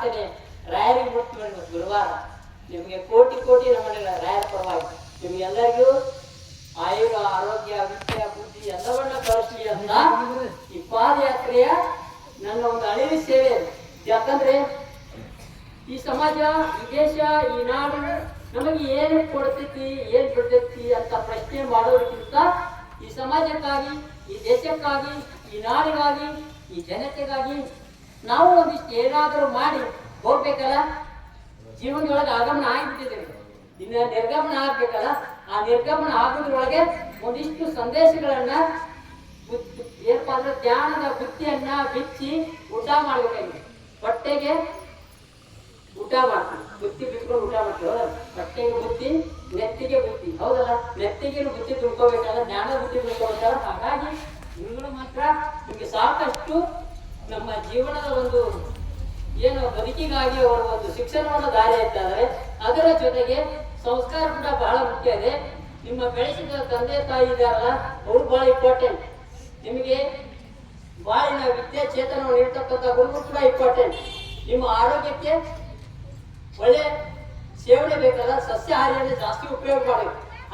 ಪ್ರಾರ್ಥನೆ ರಾಯರಿಗೆ ಮುಟ್ಟಿ ಗುರುವಾರ ನಿಮಗೆ ಕೋಟಿ ಕೋಟಿ ನಮ್ಮನೆಲ್ಲ ರಾಯರ ಪರವಾಗಿ ನಿಮ್ಗೆಲ್ಲರಿಗೂ ಆಯುರ ಆರೋಗ್ಯ ವಿದ್ಯೆ ಬುದ್ಧಿ ಎಲ್ಲವನ್ನ ಕಳಿಸ್ಲಿ ಅಂತ ಈ ಪಾದಯಾತ್ರೆಯ ನನ್ನ ಒಂದು ಅಳಿವಿ ಸೇವೆ. ಯಾಕಂದ್ರೆ ಈ ಸಮಾಜ, ಈ ದೇಶ, ಈ ನಾಡು ನಮಗೆ ಏನು ಕೊಡ್ತೈತಿ ಏನ್ ಬಿಡ್ತೈತಿ ಅಂತ ಪ್ರಶ್ನೆ ಮಾಡೋದಕ್ಕಿಂತ ಈ ಸಮಾಜಕ್ಕಾಗಿ, ಈ ದೇಶಕ್ಕಾಗಿ, ಈ ನಾಡಿಗಾಗಿ, ಈ ಜನತೆಗಾಗಿ ನಾವು ಒಂದಿಷ್ಟು ಏನಾದರೂ ಮಾಡಿ ಹೋಗ್ಬೇಕಲ್ಲ. ಜೀವನದೊಳಗೆ ಆಗಮನ ಆಗಿಬಿಟ್ಟಿದ್ದೇವೆ, ಇನ್ನು ನಿರ್ಗಮನ ಆಗ್ಬೇಕಲ್ಲ. ಆ ನಿರ್ಗಮನ ಆಗೋದ್ರೊಳಗೆ ಒಂದಿಷ್ಟು ಸಂದೇಶಗಳನ್ನ ಏನಪ್ಪಾ ಅಂದ್ರೆ ಧ್ಯಾನದ ಬುತ್ತಿಯನ್ನ ಬಿಚ್ಚಿ ಊಟ ಮಾಡ್ಬೇಕಾಗಿ. ಹೊಟ್ಟೆಗೆ ಊಟ ಮಾಡ್ತೀವಿ, ಬುತ್ತಿ ಬಿಟ್ಕೊಂಡು ಊಟ ಮಾಡ್ತೀವಿ. ಹೊಟ್ಟೆಗೆ ಬುತ್ತಿ, ನೆತ್ತಿಗೆ ಬುತ್ತಿ, ಹೌದಲ್ಲ? ನೆತ್ತಿಗೆ ಬುತ್ತಿ ತಿಳ್ಕೊಬೇಕಲ್ಲ, ಜ್ಞಾನ ಬುತ್ತಿ ತಿಳ್ಕೊಬೇಕಲ್ಲ. ಹಾಗಾಗಿ ಇವುಗಳು ಮಾತ್ರ ನಿಮಗೆ ಸಾಕಷ್ಟು ನಮ್ಮ ಜೀವನದ ಒಂದು ಏನು ಬದುಕಿಗಾಗಿ ಅವರ ಒಂದು ಶಿಕ್ಷಣವನ್ನು ದಾರಿ ಇದ್ದಾದರೆ ಅದರ ಜೊತೆಗೆ ಸಂಸ್ಕಾರ ಕೂಡ ಬಹಳ ಮುಖ್ಯ ಇದೆ. ನಿಮ್ಮ ಬೆಳೆಸಿದ ತಂದೆ ತಾಯಿ ಇದ್ದಾರಲ್ಲ, ಅವರು ಬಹಳ ಇಂಪಾರ್ಟೆಂಟ್. ನಿಮಗೆ ಬಾಳಿನ ವಿದ್ಯೆ ಚೇತನವನ್ನು ನೀಡ್ತಕ್ಕಂಥ ಗುರುಗಳು ಕೂಡ ಇಂಪಾರ್ಟೆಂಟ್. ನಿಮ್ಮ ಆರೋಗ್ಯಕ್ಕೆ ಒಳ್ಳೆ ಸೇವನೆ ಬೇಕಲ್ಲ, ಸಸ್ಯಾಹಾರಿಯನ್ನು ಜಾಸ್ತಿ ಉಪಯೋಗ ಮಾಡಬೇಕು.